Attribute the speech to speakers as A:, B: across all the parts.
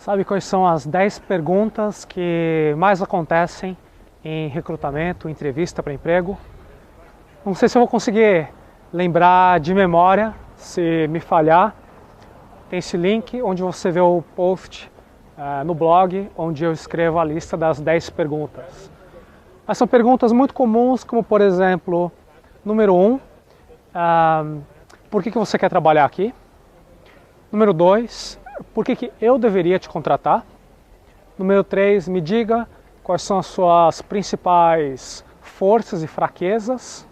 A: Sabe quais são as 10 perguntas que mais acontecem em recrutamento, entrevista para emprego? Não sei se eu vou conseguir lembrar de memória, se me falhar. Tem esse link onde você vê o post no blog, onde eu escrevo a lista das 10 perguntas. Mas são perguntas muito comuns, como por exemplo, número 1, por que você quer trabalhar aqui? Número 2, por que eu deveria te contratar? Número 3, me diga quais são as suas principais forças e fraquezas.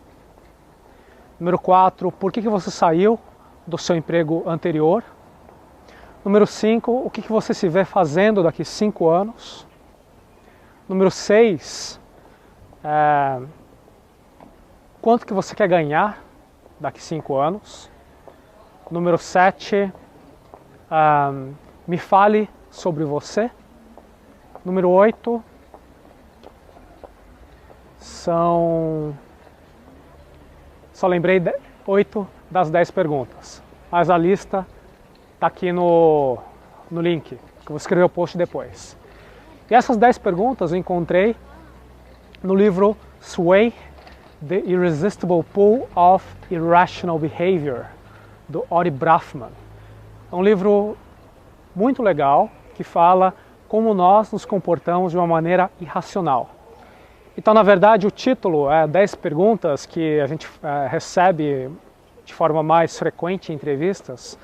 A: Número 4, por que você saiu do seu emprego anterior? Número 5, o que você se vê fazendo daqui 5 anos? Número 6, quanto que você quer ganhar daqui 5 anos? Número 7, me fale sobre você. Número 8, só lembrei 8 das 10 perguntas, mas a lista está aqui no link, que eu vou escrever o post depois. E essas 10 perguntas eu encontrei no livro Sway, The Irresistible Pull of Irrational Behavior, do Ori Brafman. É um livro muito legal que fala como nós nos comportamos de uma maneira irracional. Então, na verdade, o título é 10 perguntas que a gente recebe de forma mais frequente em entrevistas.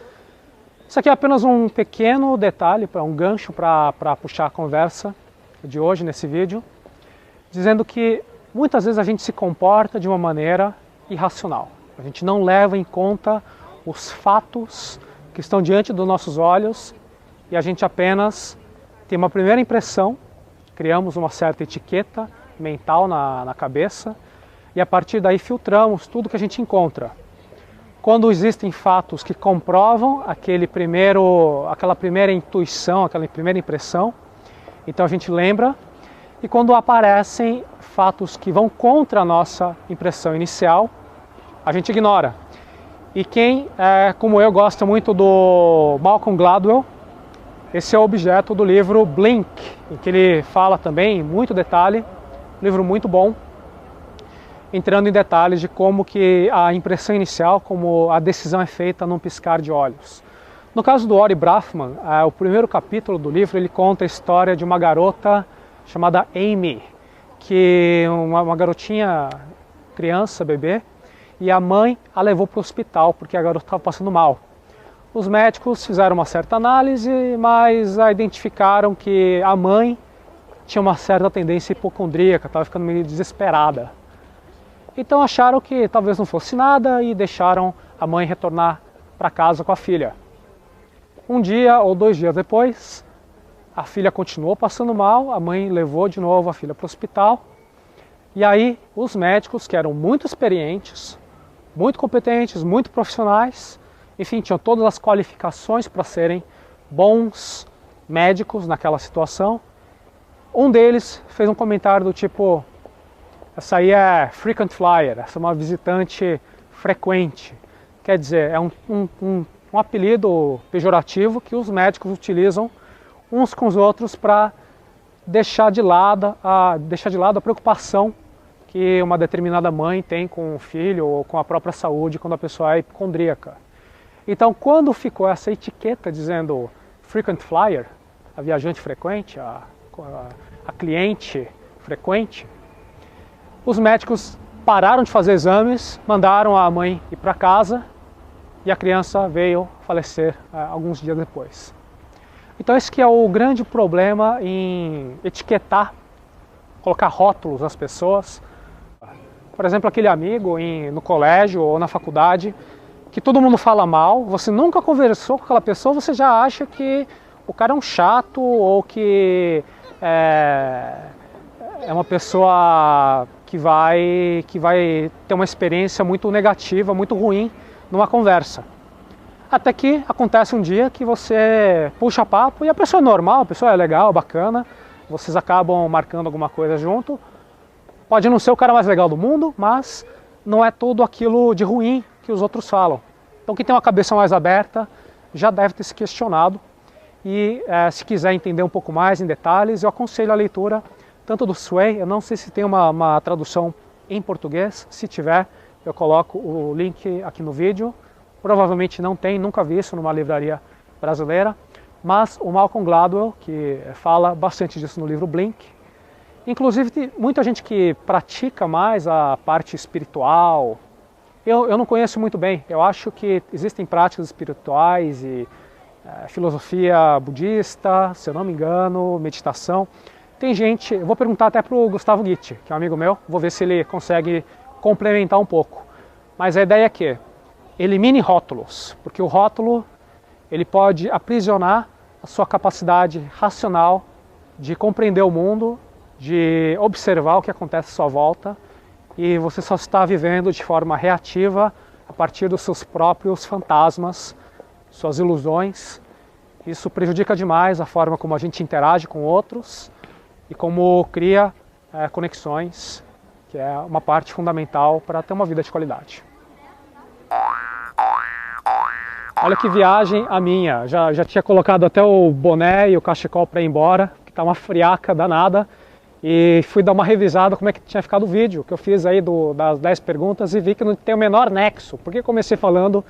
A: Isso aqui é apenas um pequeno detalhe, um gancho para puxar a conversa de hoje nesse vídeo, dizendo que muitas vezes a gente se comporta de uma maneira irracional. A gente não leva em conta os fatos que estão diante dos nossos olhos e a gente apenas tem uma primeira impressão, criamos uma certa etiqueta mental na cabeça e a partir daí filtramos tudo que a gente encontra. Quando existem fatos que comprovam aquela primeira intuição, aquela primeira impressão, então a gente lembra, e quando aparecem fatos que vão contra a nossa impressão inicial, a gente ignora. E quem, como eu, gosta muito do Malcolm Gladwell, esse é o objeto do livro Blink, em que ele fala também, em muito detalhe, um livro muito bom, entrando em detalhes de como que a impressão inicial, como a decisão é feita num piscar de olhos. No caso do Ori Brafman, o primeiro capítulo do livro, ele conta a história de uma garota chamada Amy, que uma garotinha, criança, bebê, e a mãe a levou para o hospital porque a garota estava passando mal. Os médicos fizeram uma certa análise, mas identificaram que a mãe tinha uma certa tendência hipocondríaca, estava ficando meio desesperada. Então acharam que talvez não fosse nada e deixaram a mãe retornar para casa com a filha. Um dia ou 2 dias depois, a filha continuou passando mal, a mãe levou de novo a filha para o hospital. E aí os médicos, que eram muito experientes, muito competentes, muito profissionais, enfim, tinham todas as qualificações para serem bons médicos naquela situação. Um deles fez um comentário do tipo: essa aí é frequent flyer, essa é uma visitante frequente. Quer dizer, é um apelido pejorativo que os médicos utilizam uns com os outros para deixar de lado a preocupação que uma determinada mãe tem com o filho ou com a própria saúde quando a pessoa é hipocondríaca. Então, quando ficou essa etiqueta dizendo frequent flyer, a viajante frequente, a cliente frequente, os médicos pararam de fazer exames, mandaram a mãe ir para casa e a criança veio falecer alguns dias depois. Então esse que é o grande problema em etiquetar, colocar rótulos nas pessoas. Por exemplo, aquele amigo no colégio ou na faculdade que todo mundo fala mal, você nunca conversou com aquela pessoa, você já acha que o cara é um chato ou que é uma pessoa que vai ter uma experiência muito negativa, muito ruim numa conversa. Até que acontece um dia que você puxa papo e a pessoa é normal, a pessoa é legal, bacana, vocês acabam marcando alguma coisa junto. Pode não ser o cara mais legal do mundo, mas não é tudo aquilo de ruim que os outros falam. Então quem tem uma cabeça mais aberta já deve ter se questionado E se quiser entender um pouco mais em detalhes, eu aconselho a leitura tanto do Sway, eu não sei se tem uma tradução em português, se tiver eu coloco o link aqui no vídeo, provavelmente não tem, nunca vi isso numa livraria brasileira, mas o Malcolm Gladwell, que fala bastante disso no livro Blink, inclusive tem muita gente que pratica mais a parte espiritual, eu não conheço muito bem, eu acho que existem práticas espirituais e filosofia budista, se eu não me engano, meditação. Tem gente, eu vou perguntar até para o Gustavo Gitt, que é um amigo meu, vou ver se ele consegue complementar um pouco. Mas a ideia é que elimine rótulos, porque o rótulo ele pode aprisionar a sua capacidade racional de compreender o mundo, de observar o que acontece à sua volta, e você só está vivendo de forma reativa a partir dos seus próprios fantasmas, suas ilusões. Isso prejudica demais a forma como a gente interage com outros e como cria conexões, que é uma parte fundamental para ter uma vida de qualidade. Olha que viagem a minha, já tinha colocado até o boné e o cachecol para ir embora, que está uma friaca danada, e fui dar uma revisada como é que tinha ficado o vídeo que eu fiz aí das 10 perguntas e vi que não tem o menor nexo, porque comecei falando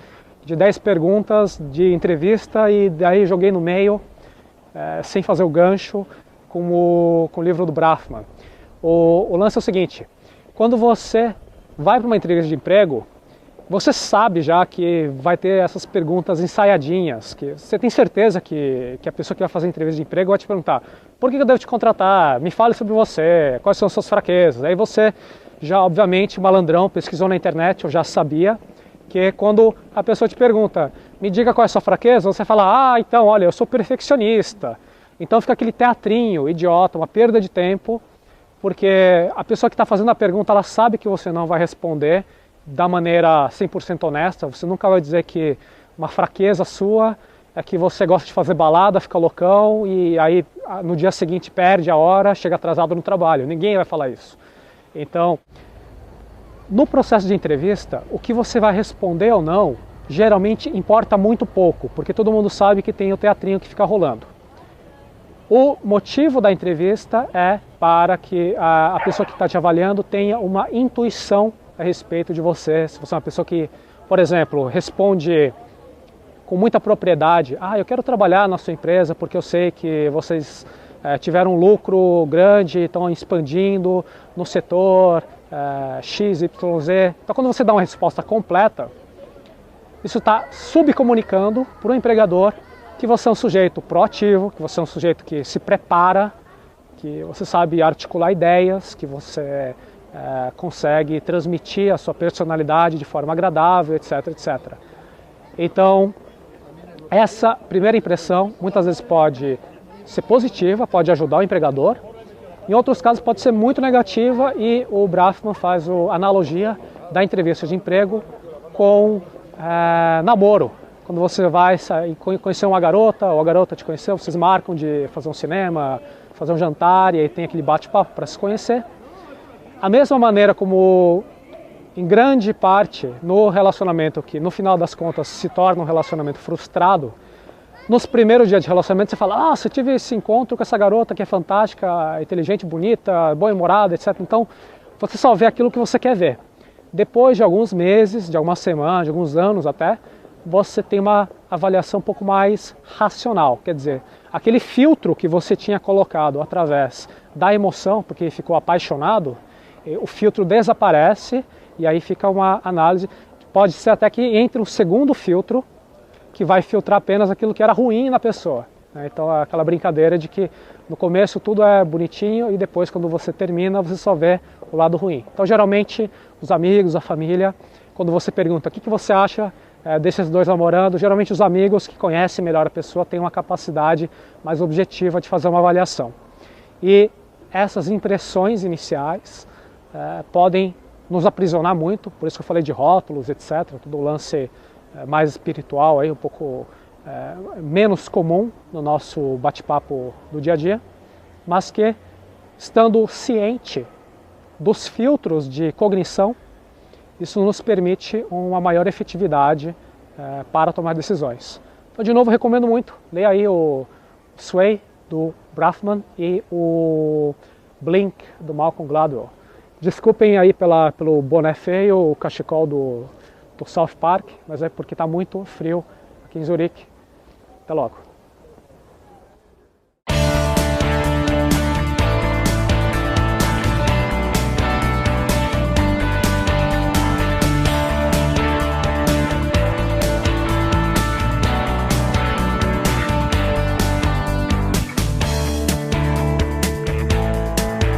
A: de 10 perguntas de entrevista e daí joguei no meio, sem fazer o gancho, com o livro do Brafman. O lance é o seguinte, quando você vai para uma entrevista de emprego, você sabe já que vai ter essas perguntas ensaiadinhas, que você tem certeza que a pessoa que vai fazer a entrevista de emprego vai te perguntar: por que eu devo te contratar? Me fale sobre você, quais são as suas fraquezas? Aí você já, obviamente, malandrão, pesquisou na internet, eu já sabia, que quando a pessoa te pergunta, me diga qual é a sua fraqueza, você fala, ah, então, olha, eu sou perfeccionista. Então fica aquele teatrinho idiota, uma perda de tempo, porque a pessoa que está fazendo a pergunta, ela sabe que você não vai responder da maneira 100% honesta, você nunca vai dizer que uma fraqueza sua é que você gosta de fazer balada, fica loucão e aí no dia seguinte perde a hora, chega atrasado no trabalho, ninguém vai falar isso. Então, no processo de entrevista, o que você vai responder ou não, geralmente importa muito pouco, porque todo mundo sabe que tem o teatrinho que fica rolando. O motivo da entrevista é para que a pessoa que está te avaliando tenha uma intuição a respeito de você. Se você é uma pessoa que, por exemplo, responde com muita propriedade, eu quero trabalhar na sua empresa porque eu sei que vocês tiveram um lucro grande, estão expandindo no setor XYZ. Então quando você dá uma resposta completa, isso está subcomunicando para o empregador que você é um sujeito proativo, que você é um sujeito que se prepara, que você sabe articular ideias, que você consegue transmitir a sua personalidade de forma agradável, etc, etc. Então, essa primeira impressão muitas vezes pode ser positiva, pode ajudar o empregador, em outros casos pode ser muito negativa e o Brafman faz a analogia da entrevista de emprego com namoro. Quando você vai conhecer uma garota, ou a garota te conheceu, vocês marcam de fazer um cinema, fazer um jantar e aí tem aquele bate-papo para se conhecer. A mesma maneira como, em grande parte, no relacionamento que no final das contas se torna um relacionamento frustrado, nos primeiros dias de relacionamento você fala, você tive esse encontro com essa garota que é fantástica, inteligente, bonita, bem-humorada, etc. Então você só vê aquilo que você quer ver. Depois de alguns meses, de algumas semanas, de alguns anos até, você tem uma avaliação um pouco mais racional, quer dizer, aquele filtro que você tinha colocado através da emoção, porque ficou apaixonado, o filtro desaparece e aí fica uma análise, pode ser até que entre um segundo filtro que vai filtrar apenas aquilo que era ruim na pessoa. Então é aquela brincadeira de que no começo tudo é bonitinho e depois quando você termina você só vê o lado ruim. Então geralmente os amigos, a família, quando você pergunta o que você acha desses dois namorando, geralmente os amigos que conhecem melhor a pessoa têm uma capacidade mais objetiva de fazer uma avaliação. E essas impressões iniciais podem nos aprisionar muito, por isso que eu falei de rótulos, etc., todo o lance mais espiritual, aí, um pouco menos comum no nosso bate-papo do dia a dia, mas que, estando ciente dos filtros de cognição, isso nos permite uma maior efetividade para tomar decisões. Então, de novo, recomendo muito. Leia aí o Sway, do Braffman, e o Blink, do Malcolm Gladwell. Desculpem aí pelo boné feio, o cachecol do South Park, mas é porque está muito frio aqui em Zurique. Até logo.